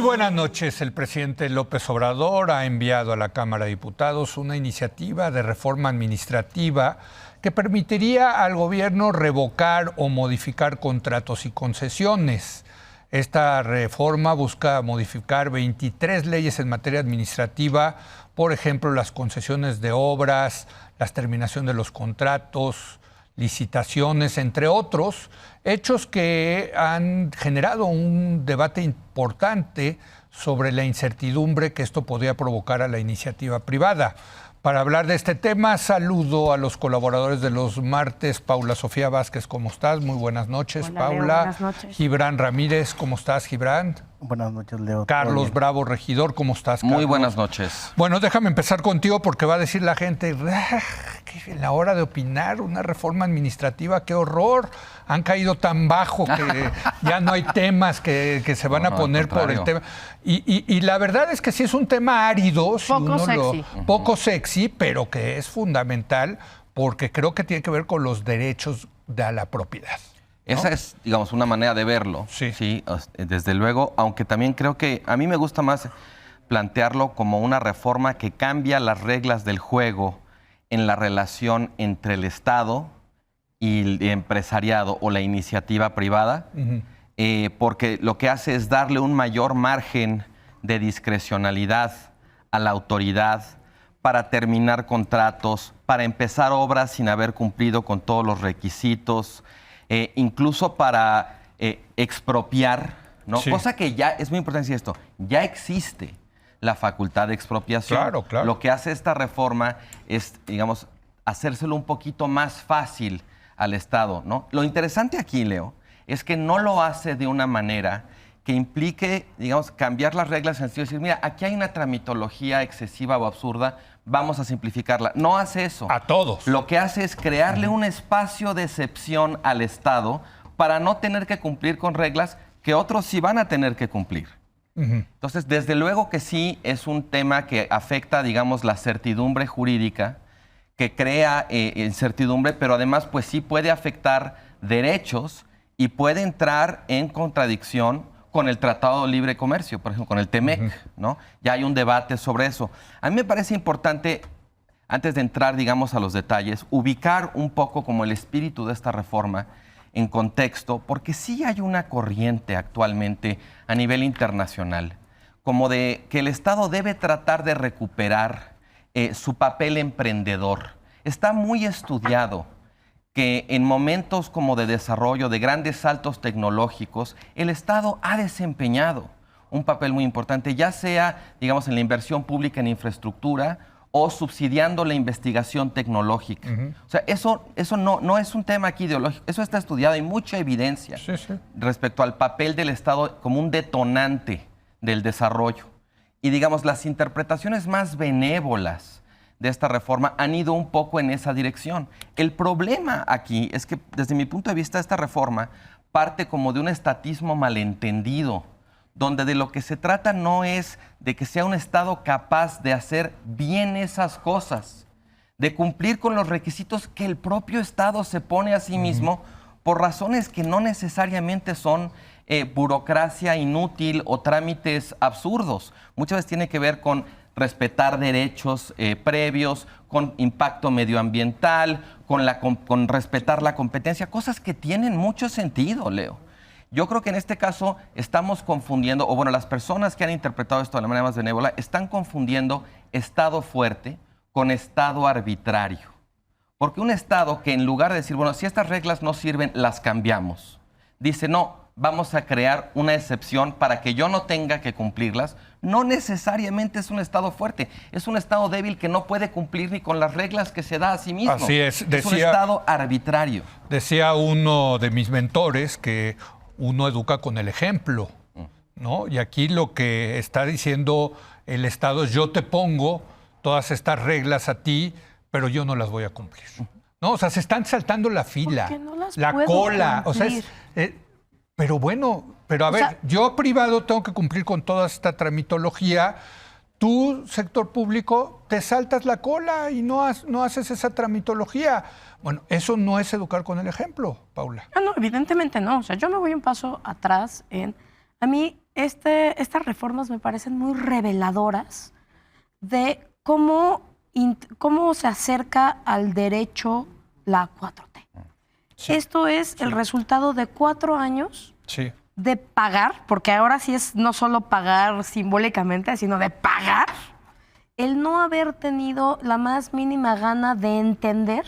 buenas noches. El presidente López Obrador ha enviado a la Cámara de Diputados una iniciativa de reforma administrativa que permitiría al gobierno revocar o modificar contratos y concesiones. Esta reforma busca modificar 23 leyes en materia administrativa, por ejemplo, las concesiones de obras, la terminación de los contratos, licitaciones, entre otros, hechos que han generado un debate importante sobre la incertidumbre que esto podría provocar a la iniciativa privada. Para hablar de este tema, saludo a los colaboradores de los martes. Paula Sofía Vázquez, ¿cómo estás? Muy buenas noches, Hola, Paula. Leo, buenas noches. Gibran Ramírez, ¿cómo estás, Gibran? Buenas noches, Leo. Carlos Bravo, regidor, ¿cómo estás, Carlos? Muy buenas noches. Bueno, déjame empezar contigo porque va a decir la gente, que en la hora de opinar, una reforma administrativa, qué horror. Han caído tan bajo que ya no hay temas que se van a poner por el tema. Y la verdad es que sí es un tema árido, poco sexy, pero que es fundamental porque creo que tiene que ver con los derechos de la propiedad, ¿no? Esa es, digamos, una manera de verlo. Sí, desde luego, aunque también creo que a mí me gusta más plantearlo como una reforma que cambia las reglas del juego en la relación entre el Estado y el empresariado o la iniciativa privada, porque lo que hace es darle un mayor margen de discrecionalidad a la autoridad para terminar contratos, para empezar obras sin haber cumplido con todos los requisitos, incluso para expropiar, ¿no? Sí. Cosa que ya es muy importante decir esto, ya existe la facultad de expropiación. Claro, claro. Lo que hace esta reforma es, digamos, hacérselo un poquito más fácil al Estado, ¿no? Lo interesante aquí, Leo, es que no lo hace de una manera que implique, digamos, cambiar las reglas en el sentido de decir, mira, aquí hay una tramitología excesiva o absurda, vamos a simplificarla. No hace eso. A todos. Lo que hace es crearle un espacio de excepción al Estado para no tener que cumplir con reglas que otros sí van a tener que cumplir. Entonces, desde luego que sí es un tema que afecta, digamos, la certidumbre jurídica, que crea incertidumbre, pero además, pues sí puede afectar derechos y puede entrar en contradicción con el Tratado de Libre Comercio, por ejemplo, con el TEMEC, ¿no? Ya hay un debate sobre eso. A mí me parece importante, antes de entrar, digamos, a los detalles, ubicar un poco como el espíritu de esta reforma en contexto, porque sí hay una corriente actualmente a nivel internacional, como de que el Estado debe tratar de recuperar su papel emprendedor. Está muy estudiado que en momentos como de desarrollo, de grandes saltos tecnológicos, el Estado ha desempeñado un papel muy importante, ya sea, digamos, en la inversión pública en infraestructura o subsidiando la investigación tecnológica. O sea, eso no es un tema aquí ideológico, eso está estudiado, hay mucha evidencia respecto al papel del Estado como un detonante del desarrollo. Y, digamos, las interpretaciones más benévolas de esta reforma han ido un poco en esa dirección. El problema aquí es que, desde mi punto de vista, esta reforma parte como de un estatismo malentendido, donde de lo que se trata no es de que sea un Estado capaz de hacer bien esas cosas, de cumplir con los requisitos que el propio Estado se pone a sí mismo por razones que no necesariamente son burocracia inútil o trámites absurdos. Muchas veces tiene que ver con respetar derechos previos, con impacto medioambiental, con respetar la competencia, cosas que tienen mucho sentido, Leo. Yo creo que en este caso estamos confundiendo, o bueno, las personas que han interpretado esto de la manera más benévola están confundiendo Estado fuerte con Estado arbitrario. Porque un Estado que en lugar de decir, bueno, si estas reglas no sirven, las cambiamos, dice, no, vamos a crear una excepción para que yo no tenga que cumplirlas, no necesariamente es un Estado fuerte, es un Estado débil que no puede cumplir ni con las reglas que se da a sí mismo. Así es. Es un Estado arbitrario. Decía uno de mis mentores que uno educa con el ejemplo, ¿no? Y aquí lo que está diciendo el Estado es, yo te pongo todas estas reglas a ti, pero yo no las voy a cumplir, ¿no? O sea, se están saltando la fila, la cola, o sea, pero bueno, pero a ver, yo privado tengo que cumplir con toda esta tramitología. Tú, sector público, te saltas la cola y no haces esa tramitología. Bueno, eso no es educar con el ejemplo, Paula. No, evidentemente no. O sea, yo me voy un paso atrás en A mí estas reformas me parecen muy reveladoras de cómo se acerca al derecho la 4T. Sí. Esto es el resultado de 4 años de pagar, porque ahora sí es no solo pagar simbólicamente, sino de pagar, el no haber tenido la más mínima gana de entender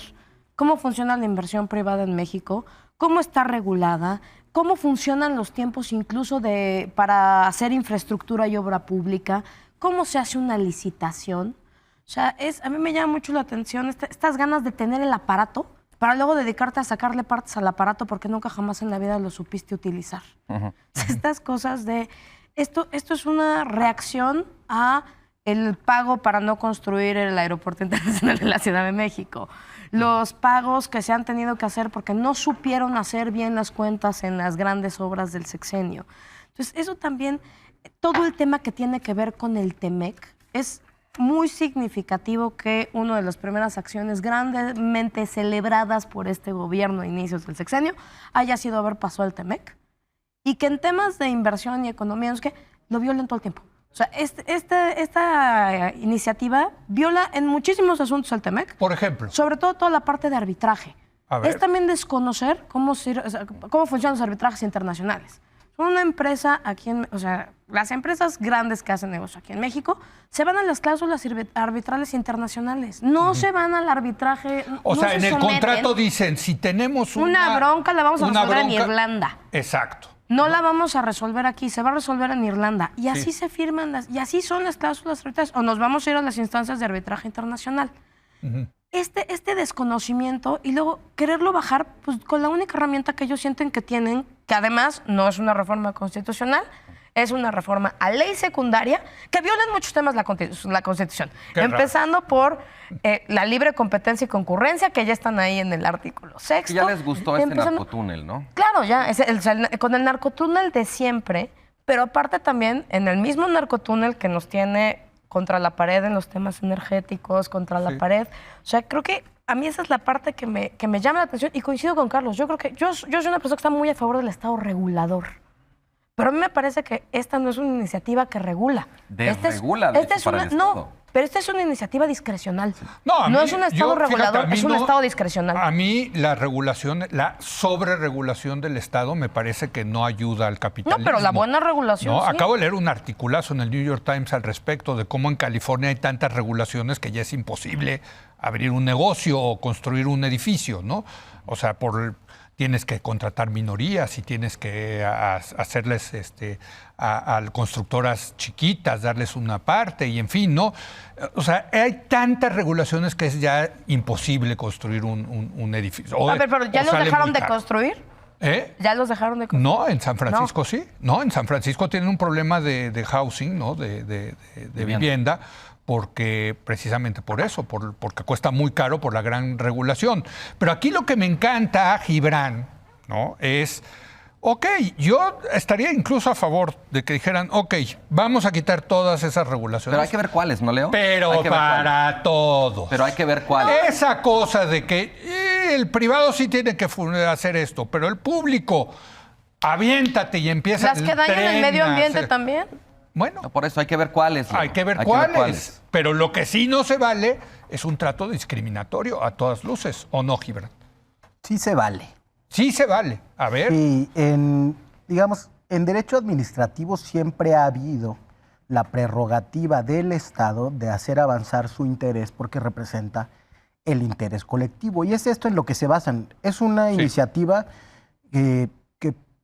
cómo funciona la inversión privada en México, cómo está regulada, cómo funcionan los tiempos incluso para hacer infraestructura y obra pública, cómo se hace una licitación. O sea, a mí me llama mucho la atención estas ganas de tener el aparato para luego dedicarte a sacarle partes al aparato porque nunca jamás en la vida lo supiste utilizar. Estas cosas de... Esto es una reacción a el pago para no construir el Aeropuerto Internacional de la Ciudad de México, los pagos que se han tenido que hacer porque no supieron hacer bien las cuentas en las grandes obras del sexenio. Entonces, eso también, todo el tema que tiene que ver con el TEMEC, es muy significativo que una de las primeras acciones grandemente celebradas por este gobierno a inicios del sexenio haya sido haber pasado el TEMEC y que en temas de inversión y economía es que lo violen todo el tiempo. O sea, esta iniciativa viola en muchísimos asuntos el TEMEC. Por ejemplo. Sobre todo toda la parte de arbitraje. Es también desconocer cómo funcionan los arbitrajes internacionales. Son una empresa las empresas grandes que hacen negocio aquí en México se van a las cláusulas arbitrales internacionales. No se van al arbitraje. O sea, en el contrato dicen, si tenemos una bronca, la vamos a resolver en Irlanda. Exacto. No la vamos a resolver aquí, se va a resolver en Irlanda. Y así se firman y así son las cláusulas arbitrales. O nos vamos a ir a las instancias de arbitraje internacional. Este desconocimiento y luego quererlo bajar pues, con la única herramienta que ellos sienten que tienen, que además no es una reforma constitucional, es una reforma a ley secundaria que viola en muchos temas la Constitución. Empezando por la libre competencia y concurrencia, que ya están ahí en el artículo 6. Ya les gustó este narcotúnel, ¿no? Claro, ya, con el narcotúnel de siempre, pero aparte también en el mismo narcotúnel que nos tiene contra la pared en los temas energéticos, contra la pared. O sea, creo que a mí esa es la parte que me llama la atención y coincido con Carlos. Yo creo que yo soy una persona que está muy a favor del Estado regulador. Pero a mí me parece que esta no es una iniciativa que regula. Desregula, pero esta es una iniciativa discrecional. No es un Estado regulador, es un Estado discrecional. A mí la sobreregulación del Estado me parece que no ayuda al capitalismo. No, pero la buena regulación sí. Acabo de leer un articulazo en el New York Times al respecto de cómo en California hay tantas regulaciones que ya es imposible abrir un negocio o construir un edificio, ¿no? O sea, tienes que contratar minorías y tienes que hacerles a constructoras chiquitas, darles una parte y en fin, ¿no? O sea, hay tantas regulaciones que es ya imposible construir un edificio. Pero ¿ya los dejaron de construir? ¿Ya los dejaron de construir? No, en San Francisco sí. No, en San Francisco tienen un problema de housing, ¿no? De vivienda. Porque precisamente por eso, porque cuesta muy caro por la gran regulación. Pero aquí lo que me encanta, Gibran, ¿no? Es, yo estaría incluso a favor de que dijeran, vamos a quitar todas esas regulaciones. Pero hay que ver cuáles, ¿no, Leo? Pero para todos. Pero hay que ver cuáles. Esa cosa de que el privado sí tiene que hacer esto, pero el público, aviéntate y empieza. Las que dañan el medio ambiente también. Bueno, por eso hay que ver cuáles. Hay que ver cuáles. Pero lo que sí no se vale es un trato discriminatorio a todas luces, ¿o no, Gibran? Sí se vale. Sí se vale. A ver. Sí, en derecho administrativo siempre ha habido la prerrogativa del Estado de hacer avanzar su interés porque representa el interés colectivo. Y es esto en lo que se basan. Es una iniciativa que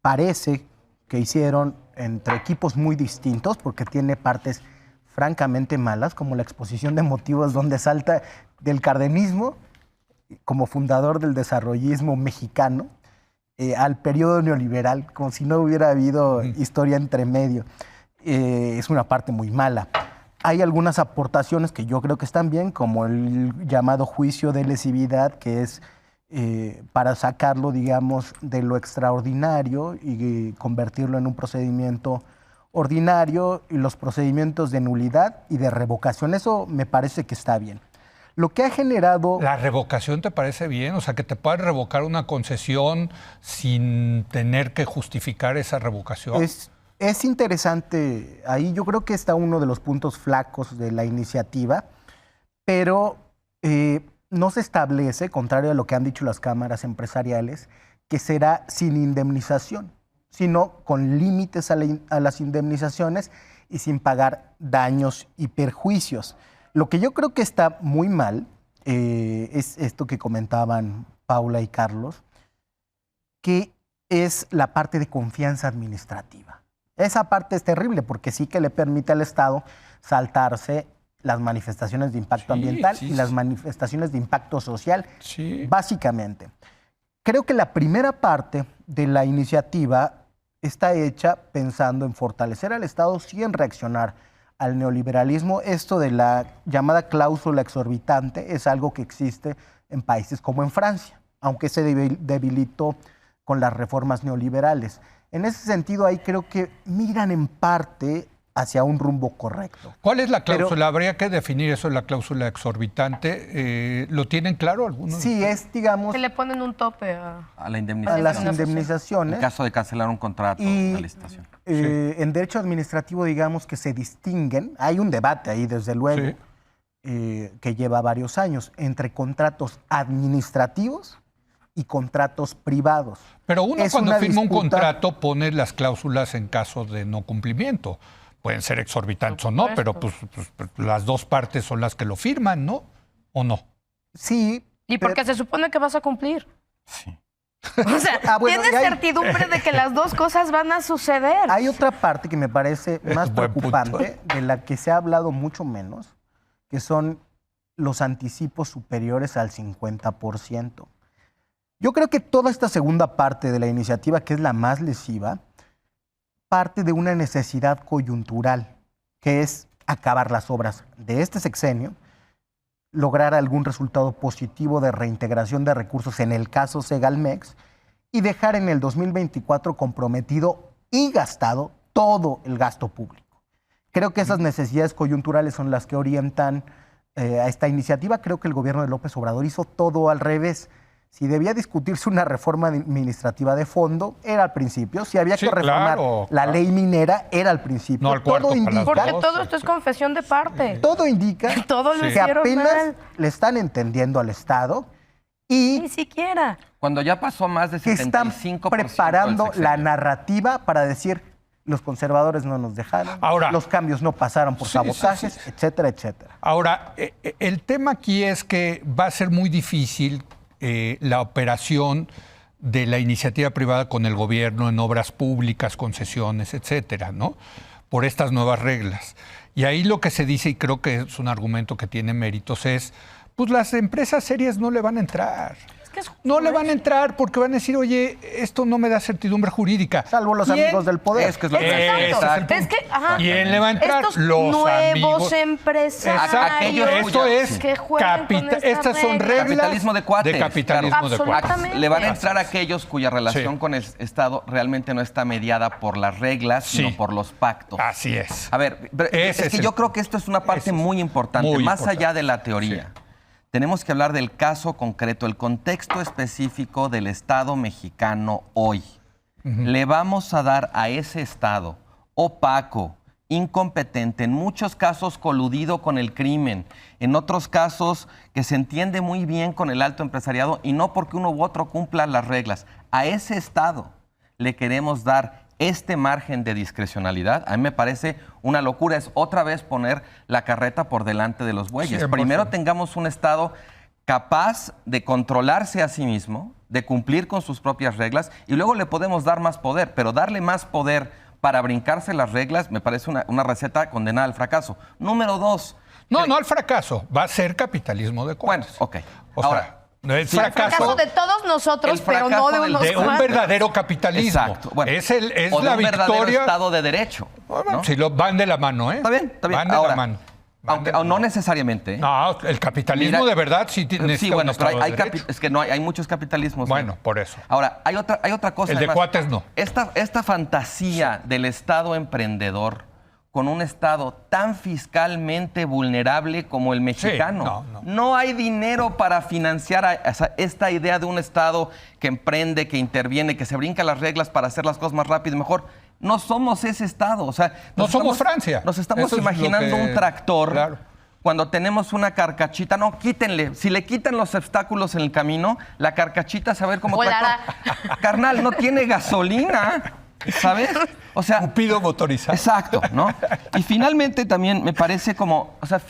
parece que hicieron entre equipos muy distintos, porque tiene partes francamente malas, como la exposición de motivos donde salta del cardenismo, como fundador del desarrollismo mexicano, al periodo neoliberal, como si no hubiera habido historia entre medio. Es una parte muy mala. Hay algunas aportaciones que yo creo que están bien, como el llamado juicio de lesividad, que es para sacarlo, digamos, de lo extraordinario y convertirlo en un procedimiento ordinario, y los procedimientos de nulidad y de revocación. Eso me parece que está bien. Lo que ha generado... ¿La revocación te parece bien? O sea, que te puedan revocar una concesión sin tener que justificar esa revocación. Es interesante, ahí yo creo que está uno de los puntos flacos de la iniciativa, pero no se establece, contrario a lo que han dicho las cámaras empresariales, que será sin indemnización, sino con límites a las indemnizaciones y sin pagar daños y perjuicios. Lo que yo creo que está muy mal es esto que comentaban Paula y Carlos, que es la parte de confianza administrativa. Esa parte es terrible porque sí que le permite al Estado saltarse las manifestaciones de impacto ambiental y las manifestaciones de impacto social, básicamente. Creo que la primera parte de la iniciativa está hecha pensando en fortalecer al Estado, sí en reaccionar al neoliberalismo. Esto de la llamada cláusula exorbitante es algo que existe en países como en Francia, aunque se debilitó con las reformas neoliberales. En ese sentido, ahí creo que miran en parte hacia un rumbo correcto. ¿Cuál es la cláusula? Habría que definir eso, la cláusula exorbitante. ¿Lo tienen claro algunos? Sí, es, digamos... Que le ponen un tope a la indemnización. A las indemnizaciones. En caso de cancelar un contrato de licitación. En derecho administrativo, digamos que se distinguen, hay un debate ahí, desde luego, que lleva varios años, entre contratos administrativos y contratos privados. Pero uno cuando firma un contrato pone las cláusulas en caso de no cumplimiento. Pueden ser exorbitantes o no, pero pues las dos partes son las que lo firman, ¿no? ¿O no? Sí. Y porque se supone que vas a cumplir. Sí. O sea, tienes certidumbre de que las dos cosas van a suceder. Hay otra parte que me parece más preocupante, de la que se ha hablado mucho menos, que son los anticipos superiores al 50%. Yo creo que toda esta segunda parte de la iniciativa, que es la más lesiva, parte de una necesidad coyuntural, que es acabar las obras de este sexenio, lograr algún resultado positivo de reintegración de recursos en el caso Segalmex y dejar en el 2024 comprometido y gastado todo el gasto público. Creo que esas necesidades coyunturales son las que orientan a esta iniciativa. Creo que el gobierno de López Obrador hizo todo al revés. Si debía discutirse una reforma administrativa de fondo, era al principio. Si había que reformar la ley minera, era al principio. No al cuarto, todo indica, porque todo esto es confesión de parte. Todo indica que apenas le están entendiendo al Estado y ni siquiera. Cuando ya pasó más de 75%. Que están preparando la narrativa para decir los conservadores no nos dejaron, los cambios no pasaron por sabotajes, etcétera, etcétera. Ahora, el tema aquí es que va a ser muy difícil la operación de la iniciativa privada con el gobierno en obras públicas, concesiones, etcétera, ¿no? Por estas nuevas reglas. Y ahí lo que se dice, y creo que es un argumento que tiene méritos, es, pues las empresas serias no le van a entrar. No le van a entrar porque van a decir, oye, esto no me da certidumbre jurídica. Salvo los amigos del poder. Es que es lo ¿Quién le va a entrar? Estos los nuevos empresarios. Esto es estas son reglas capitalismo de cuates. De capitalismo de cuates. Le van a entrar aquellos cuya relación con el Estado realmente no está mediada por las reglas, sino por los pactos. Así es. A ver, es que yo creo que esto es una parte muy importante, más allá de la teoría. Tenemos que hablar del caso concreto, el contexto específico del Estado mexicano hoy. Le vamos a dar a ese Estado opaco, incompetente, en muchos casos coludido con el crimen, en otros casos que se entiende muy bien con el alto empresariado y no porque uno u otro cumpla las reglas. A ese Estado le queremos dar este margen de discrecionalidad. A mí me parece una locura. Es otra vez poner la carreta por delante de los bueyes. Primero tengamos un Estado capaz de controlarse a sí mismo, de cumplir con sus propias reglas, y luego le podemos dar más poder. Pero darle más poder para brincarse las reglas me parece una receta condenada al fracaso. Número 2. No al fracaso. Va a ser capitalismo de cuates. Bueno, ok. Ahora, el fracaso de todos nosotros, pero no de unos un verdadero capitalismo. Exacto. Bueno, es o la de un verdadero victoria. Estado de derecho. ¿No? Si van de la mano, ¿eh? Está bien. Van de la mano. Aunque no necesariamente. No, el capitalismo de verdad sí tiene. Sí, bueno, pero es que hay muchos capitalismos. Bueno, por eso. Ahora, hay otra cosa. El de cuates no. Esta fantasía del Estado emprendedor con un Estado tan fiscalmente vulnerable como el mexicano. No hay dinero para financiar esta idea de un Estado que emprende, que interviene, que se brinca las reglas para hacer las cosas más rápido y mejor. No somos ese Estado. O sea, no somos Francia. Nos estamos imaginando un tractor. Claro. Cuando tenemos una carcachita, no, quítenle. Si le quitan los obstáculos en el camino, la carcachita se va a ver como tractor. Carnal, no tiene gasolina, ¿sabes? O sea, Cupido motorizado. Exacto, ¿no? Y finalmente también me parece como, o sea,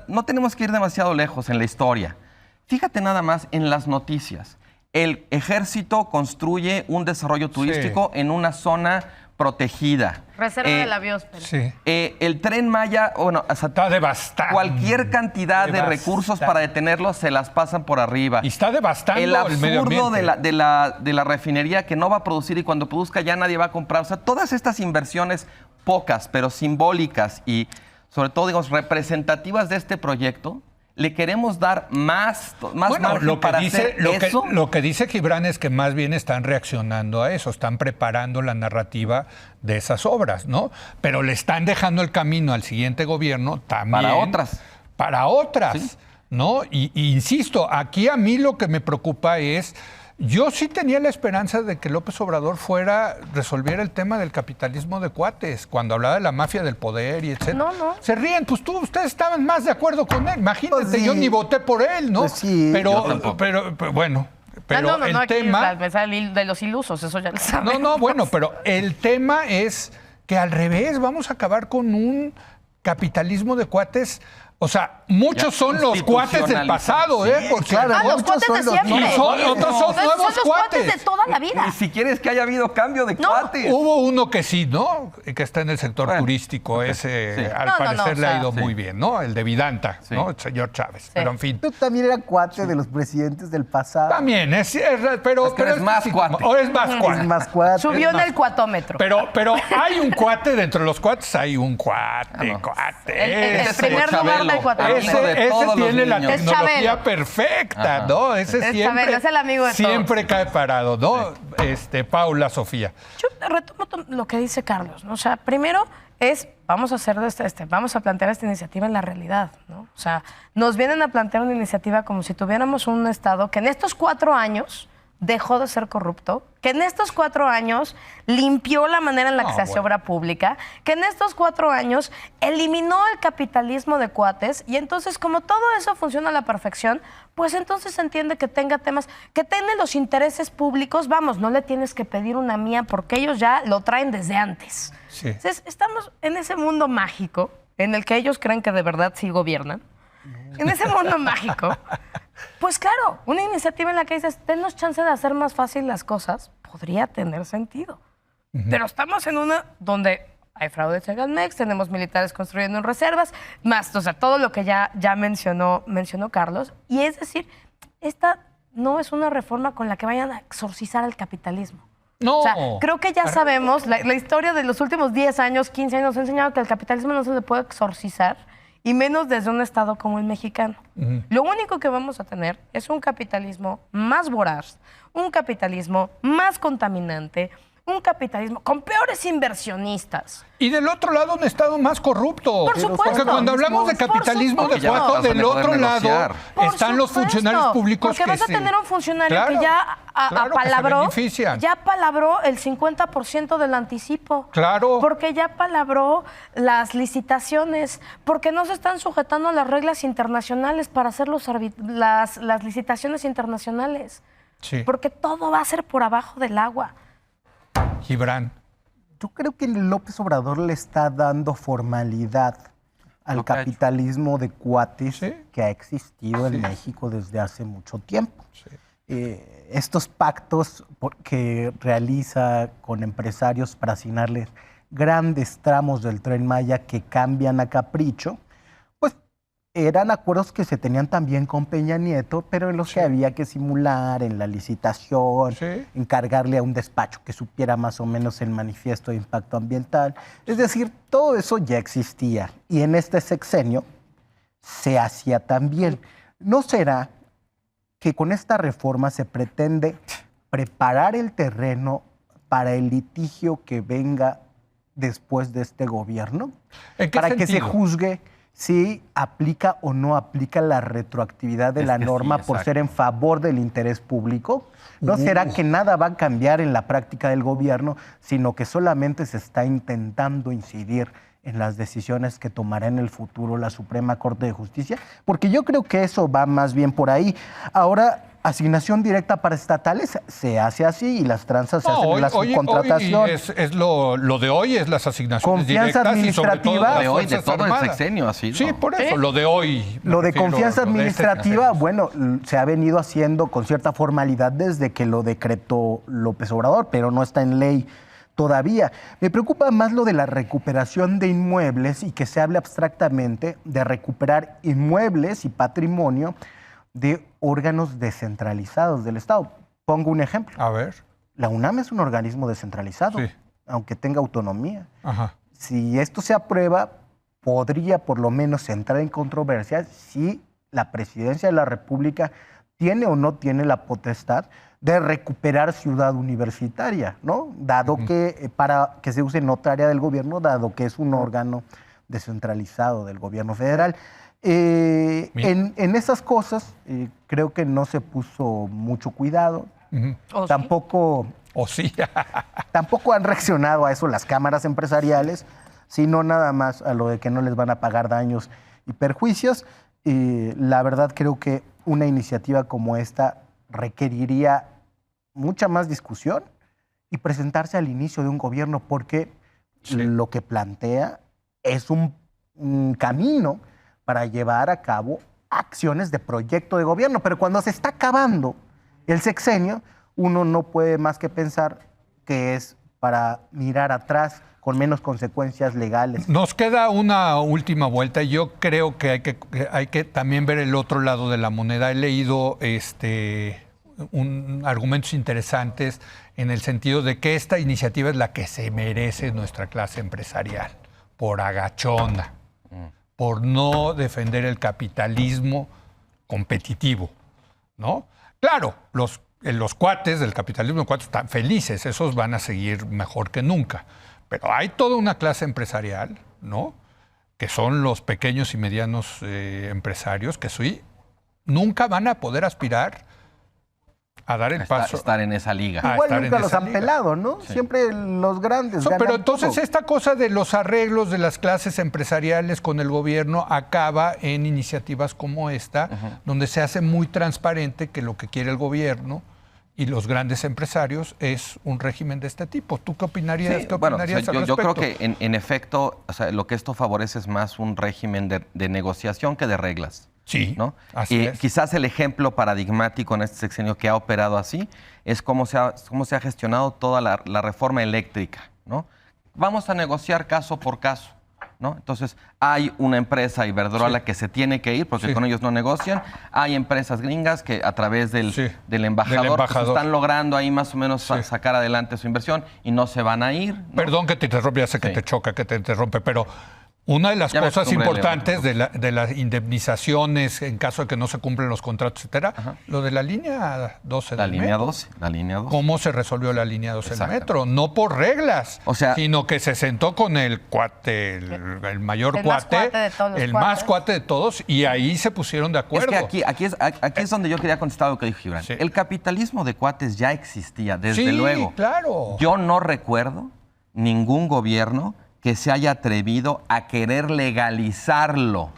no tenemos que ir demasiado lejos en la historia. Fíjate nada más en las noticias. El ejército construye un desarrollo turístico en una zona protegida. Reserva de la biosfera. Sí. El Tren Maya, bueno, o sea, está devastando. Cualquier cantidad de recursos para detenerlo se las pasan por arriba. Y está devastando el medio absurdo ambiente. de la refinería que no va a producir y cuando produzca ya nadie va a comprar. O sea, todas estas inversiones pocas, pero simbólicas y sobre todo, digamos, representativas de este proyecto, le queremos dar más margen para hacer eso. Lo que dice Gibran es que más bien están reaccionando a eso, están preparando la narrativa de esas obras, ¿no? Pero le están dejando el camino al siguiente gobierno también. Para otras, ¿sí? ¿No? Y insisto, aquí a mí lo que me preocupa es... Yo sí tenía la esperanza de que López Obrador resolviera el tema del capitalismo de cuates, cuando hablaba de la mafia del poder y etcétera. No. Se ríen, pues ustedes estaban más de acuerdo con él. Imagínate, pues sí. Yo ni voté por él, ¿no? Pues sí, pero bueno, pero el tema... La mesa de los ilusos, eso ya lo sabemos. No, bueno, pero el tema es que al revés, vamos a acabar con un capitalismo de cuates. O sea, muchos son los cuates del pasado, ¿eh? Porque claro, los cuates de siempre. Y otros son nuevos son los cuates de toda la vida. Ni si quieres que haya habido cambio de cuates. Hubo uno que sí, ¿no? Que está en el sector turístico. Ese, al parecer, le ha ido muy bien, ¿no? El de Vidanta, ¿no? El señor Chávez. Sí. Pero, en fin. Tú también era cuate de los presidentes del pasado. También, pero es más cuate. O es más cuate. Es más cuate. Subió en el cuatómetro. Pero hay un cuate, dentro de los cuates hay un cuate, El primer lugar del cuatómetro. Ese tiene la tecnología perfecta, ¿no? Ese siempre, es el amigo de siempre cae parado, ¿no? Paula, Sofía. Yo retomo lo que dice Carlos, ¿no? O sea, primero vamos a hacer vamos a plantear esta iniciativa en la realidad, ¿no? O sea, nos vienen a plantear una iniciativa como si tuviéramos un Estado que en estos 4 años dejó de ser corrupto, que en estos 4 años limpió la manera en la que se hace obra pública, que en estos 4 años eliminó el capitalismo de cuates y entonces como todo eso funciona a la perfección, pues entonces se entiende que tenga temas, que tiene los intereses públicos, vamos, no le tienes que pedir una mía porque ellos ya lo traen desde antes. Sí. Entonces estamos en ese mundo mágico en el que ellos creen que de verdad sí gobiernan. En ese mundo mágico, pues claro, una iniciativa en la que dices, denos chance de hacer más fácil las cosas, podría tener sentido. Pero estamos en una donde hay fraude de Segalmex, tenemos militares construyendo en reservas, más, o sea, todo lo que ya mencionó Carlos. Y es decir, esta no es una reforma con la que vayan a exorcizar al capitalismo. No. O sea, creo que ya sabemos, la historia de los últimos 10 años, 15 años nos ha enseñado que el capitalismo no se le puede exorcizar, y menos desde un Estado como el mexicano. Lo único que vamos a tener es un capitalismo más voraz, un capitalismo más contaminante, un capitalismo con peores inversionistas. Y del otro lado, un Estado más corrupto. Por supuesto. Porque cuando hablamos de capitalismo de cuatro, del otro lado están los funcionarios públicos. Porque vas a tener un funcionario que ya palabró el 50% del anticipo. Claro. Porque ya palabró las licitaciones. Porque no se están sujetando a las reglas internacionales para hacer las licitaciones internacionales. Sí. Porque todo va a ser por abajo del agua. Gibran. Yo creo que López Obrador le está dando formalidad al capitalismo de cuates que ha existido en México desde hace mucho tiempo. Estos pactos que realiza con empresarios para asignarles grandes tramos del Tren Maya que cambian a capricho, pues eran acuerdos que se tenían también con Peña Nieto, pero en los que había que simular en la licitación, encargarle a un despacho que supiera más o menos el manifiesto de impacto ambiental. Es decir, todo eso ya existía y en este sexenio se hacía también. ¿No será que con esta reforma se pretende preparar el terreno para el litigio que venga después de este gobierno? ¿En qué Para que se sentido? juzgue si aplica o no aplica la retroactividad de Es la que sí, norma por exacto. ser en favor del interés público. ¿No será que nada va a cambiar en la práctica del gobierno, sino que solamente se está intentando incidir en las decisiones que tomará en el futuro la Suprema Corte de Justicia? Porque yo creo que eso va más bien por ahí. Ahora, asignación directa para estatales se hace así y las tranzas se hacen en la subcontratación. Hoy es lo de hoy es las asignaciones Confianza directas y sobre todo administrativa. las De hoy, de Fuerzas todo el Armadas. sexenio ha sido. Sí, por eso, lo de hoy. me Lo de refiero, confianza lo de este administrativa, sexenio. bueno, se ha venido haciendo con cierta formalidad desde que lo decretó López Obrador, pero no está en ley todavía. Me preocupa más lo de la recuperación de inmuebles y que se hable abstractamente de recuperar inmuebles y patrimonio de órganos descentralizados del Estado. Pongo un ejemplo. A ver. La UNAM es un organismo descentralizado, Sí. aunque tenga autonomía. Ajá. Si esto se aprueba, podría por lo menos entrar en controversia si la presidencia de la República tiene o no tiene la potestad de recuperar ciudad universitaria, ¿no? Dado que para que se use en otra área del gobierno, dado que es un órgano descentralizado del gobierno federal. En esas cosas creo que no se puso mucho cuidado. ¿O sí? Tampoco O sí. Tampoco han reaccionado a eso las cámaras empresariales, sino nada más a lo de que no les van a pagar daños y perjuicios. La verdad creo que una iniciativa como esta requeriría mucha más discusión y presentarse al inicio de un gobierno, porque lo que plantea es un camino para llevar a cabo acciones de proyecto de gobierno. Pero cuando se está acabando el sexenio, uno no puede más que pensar que es para mirar atrás con menos consecuencias legales. Nos queda una última vuelta y yo creo que hay que también ver el otro lado de la moneda. He leído argumentos interesantes en el sentido de que esta iniciativa es la que se merece nuestra clase empresarial, por agachona, por no defender el capitalismo competitivo, ¿no? Claro, los cuates del capitalismo están felices, esos van a seguir mejor que nunca. Pero hay toda una clase empresarial, ¿no? Que son los pequeños y medianos empresarios que nunca van a poder aspirar a dar el paso. Estar en esa liga. Igual estar en nunca los esa han liga. pelado, ¿no? Sí. Siempre los grandes ganan Pero entonces todo. esta cosa de los arreglos de las clases empresariales con el gobierno acaba en iniciativas como esta, donde se hace muy transparente que lo que quiere el gobierno y los grandes empresarios es un régimen de este tipo. ¿Tú qué opinarías? Sí, ¿Qué bueno, opinarías al yo creo respecto? que en efecto, lo que esto favorece es más un régimen de negociación que de reglas. Sí, ¿no? así Y es. quizás el ejemplo paradigmático en este sexenio que ha operado así es cómo se ha gestionado toda la reforma eléctrica, ¿no? Vamos a negociar caso por caso, ¿no? Entonces, hay una empresa Iberdrola que se tiene que ir porque con ellos no negocian. Hay empresas gringas que a través del embajador, pues, están logrando ahí más o menos sacar adelante su inversión y no se van a ir, ¿no? Perdón que te interrumpa, ya sé que te choca, que te interrumpe, pero una de las Ya me cosas acostumbré, importantes de las indemnizaciones en caso de que no se cumplen los contratos, etcétera, lo de la línea 12 La del línea metro. 12, la línea 12. ¿Cómo se resolvió la línea 12 del Exactamente. metro? No por reglas, O sea, sino que se sentó con el cuate, el mayor El más cuate, cuate de todos los el cuates. más cuate de todos, y ahí se pusieron de Es acuerdo. que aquí es donde yo quería contestar lo que dijo Gibran. Sí. El capitalismo de cuates ya existía, desde Sí, luego. claro. Yo no recuerdo ningún gobierno que se haya atrevido a querer legalizarlo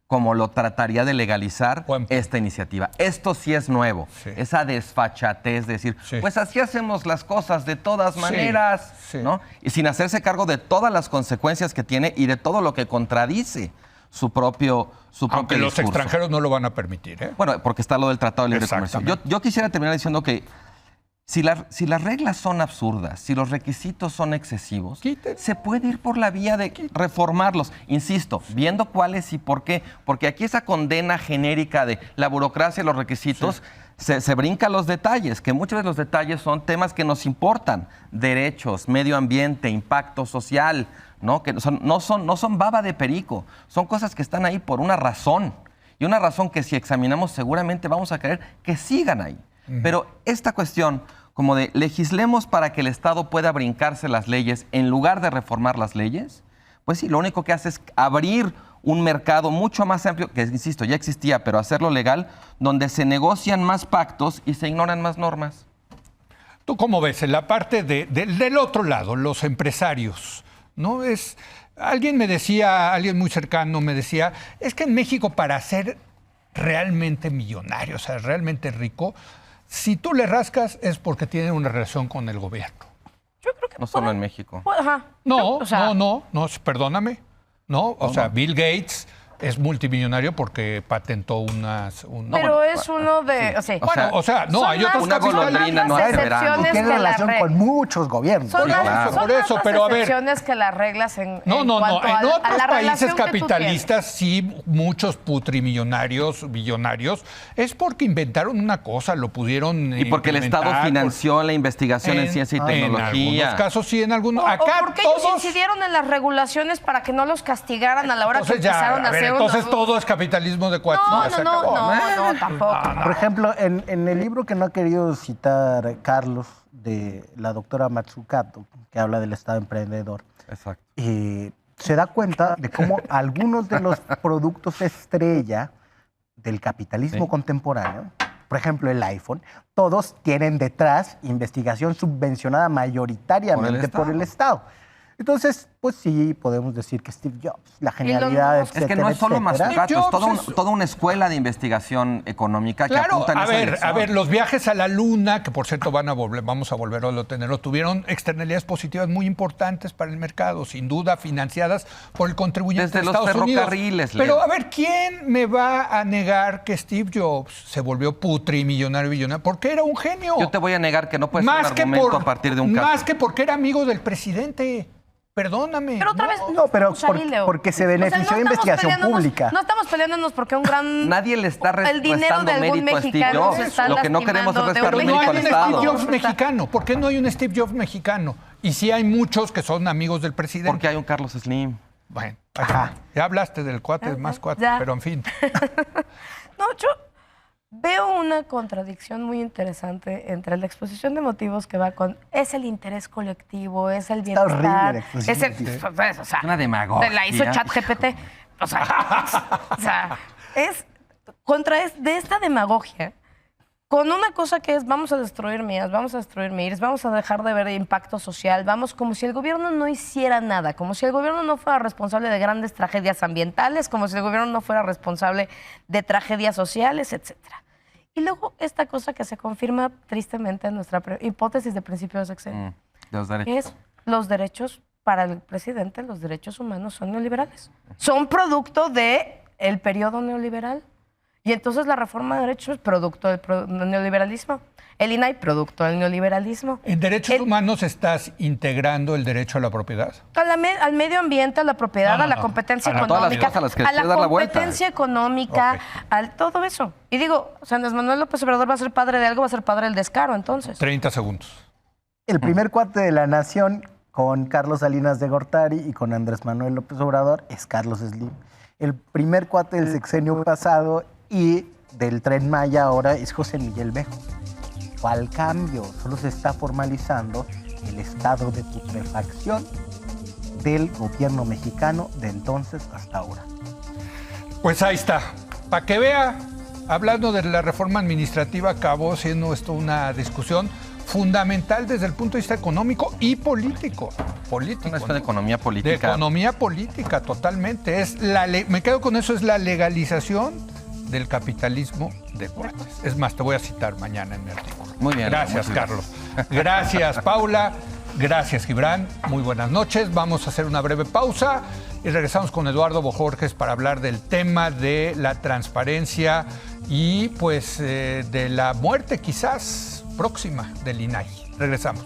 como lo trataría de legalizar esta iniciativa. Esto sí es nuevo. Sí. Esa desfachatez de decir, Sí. pues así hacemos las cosas de todas maneras, sí. ¿no? Y sin hacerse cargo de todas las consecuencias que tiene y de todo lo que contradice su propio Aunque los discurso. extranjeros no lo van a permitir, ¿eh? Bueno, porque está lo del Tratado de Libre Comercio. Exactamente. Yo quisiera terminar diciendo que si las reglas son absurdas, si los requisitos son excesivos, Quiten. se puede ir por la vía de reformarlos. Insisto, viendo cuáles y por qué. Porque aquí esa condena genérica de la burocracia y los requisitos se brinca los detalles, que muchos de los detalles son temas que nos importan. Derechos, medio ambiente, impacto social, ¿no? Que no son baba de perico. Son cosas que están ahí por una razón. Y una razón que si examinamos seguramente vamos a creer que sigan ahí. Pero esta cuestión como de legislemos para que el Estado pueda brincarse las leyes en lugar de reformar las leyes, pues sí, lo único que hace es abrir un mercado mucho más amplio, que insisto, ya existía, pero hacerlo legal, donde se negocian más pactos y se ignoran más normas. ¿Tú cómo ves en la parte del otro lado, los empresarios? ¿No? Alguien me decía, alguien muy cercano me decía, es que en México para ser realmente millonario, o sea, realmente rico, si tú le rascas es porque tienen una relación con el gobierno. Yo creo que No solo en México. Ajá. No, O sea, no, perdóname. No, o sea, Bill Gates es multimillonario porque patentó unas... Pero es uno de... O sea, Bueno, o sea, no, son hay otros una golondrina no hace verano. Y tiene relación con muchos gobiernos. Son claro. Por eso, más pero a ver. excepciones que las reglas en No. cuanto En a otros la países relación que tú capitalistas, sí, muchos putrimillonarios, billonarios, es porque inventaron una cosa, lo pudieron Y porque el Estado implementar, financió la investigación en ciencia y tecnología. En algunos casos sí, en algunos... O Acá porque ellos todos... incidieron en las regulaciones para que no los castigaran a la hora que Entonces ya, empezaron a a ver, hacer entonces todo es capitalismo de cuates. No, ya se no, acabó. no, tampoco. Por ejemplo, en el libro que no ha querido citar Carlos, de la doctora Matsukato, que habla del Estado emprendedor, Exacto. se da cuenta de cómo algunos de los productos estrella del capitalismo contemporáneo, por ejemplo el iPhone, todos tienen detrás investigación subvencionada mayoritariamente por el Estado. Entonces, pues sí, podemos decir que Steve Jobs, la genialidad, nuevos- etcétera, Es que no es solo etcétera. Matsukato, es Jobs toda una escuela de investigación económica que Claro, apunta en esa dirección. a ver, los viajes a la Luna, que por cierto vamos a volver a tenerlo, tuvieron externalidades positivas muy importantes para el mercado, sin duda financiadas por el contribuyente Desde de los Estados Unidos. ferrocarriles, Pero Leo. a ver, ¿quién me va a negar que Steve Jobs se volvió putrimillonario billonario? Porque era un genio. Yo te voy a negar que no puede ser un argumento a partir de un caso. Más que porque era amigo del presidente. Perdóname. Pero otra vez, No, pero estamos ahí, Leo. porque se benefició de estamos investigación peleándonos- pública. No estamos peleándonos porque un gran... Nadie le está el dinero restando de algún mérito a Steve mexicano Jobs. se está Lo que no queremos es lastimando de restarle un No mérito hay al un Estado. Steve Jobs mexicano. ¿Por qué no hay un Steve Jobs mexicano? Y sí hay muchos que son amigos del presidente. Porque hay un Carlos Slim. Bueno, Ajá. ya hablaste del cuate, más cuate, ya. pero en fin. No, yo veo una contradicción muy interesante entre la exposición de motivos que va con es el interés colectivo, es el Está horrible bienestar, la exposición es de el, motivos. o sea, Una demagogia. la hizo ChatGPT. O sea, es contra de esta demagogia con una cosa que es vamos a destruir mías, vamos a destruir MIRS, vamos a dejar de ver impacto social, vamos como si el gobierno no hiciera nada, como si el gobierno no fuera responsable de grandes tragedias ambientales, como si el gobierno no fuera responsable de tragedias sociales, etcétera. Y luego esta cosa que se confirma tristemente en nuestra hipótesis de principio de sexenio, De los derechos. que es los derechos para el presidente, los derechos humanos son neoliberales. Son producto del periodo neoliberal. Y entonces la reforma de derechos es producto del neoliberalismo. El INAI, producto del neoliberalismo. ¿En derechos humanos estás integrando el derecho a la propiedad? Al medio ambiente, a la propiedad, No, a la no. competencia A la- todas las económica, cosas a las que a les la quieres dar la vuelta. competencia económica, Ok. al todo eso. Y digo, o sea, Andrés Manuel López Obrador va a ser padre de algo, va a ser padre del descaro, entonces. 30 segundos. El primer cuate de la nación con Carlos Salinas de Gortari y con Andrés Manuel López Obrador es Carlos Slim. El primer cuate del sexenio pasado y del Tren Maya ahora es José Miguel Bejo. ¿Cuál cambio? Solo se está formalizando el estado de putrefacción del gobierno mexicano de entonces hasta ahora. Pues ahí está. Para que vea, hablando de la reforma administrativa, acabó siendo esto una discusión fundamental desde el punto de vista económico y político. Político, Una ¿no? de economía De política. economía política, totalmente. Me quedo con eso, es la legalización del capitalismo de cuates. Es más, te voy a citar mañana en mi artículo. Muy bien, Gracias, muchas Carlos. Gracias, Paula. Gracias, Gibran. Muy buenas noches. Vamos a hacer una breve pausa y regresamos con Eduardo Bojorges para hablar del tema de la transparencia y pues de la muerte quizás próxima del INAI. Regresamos.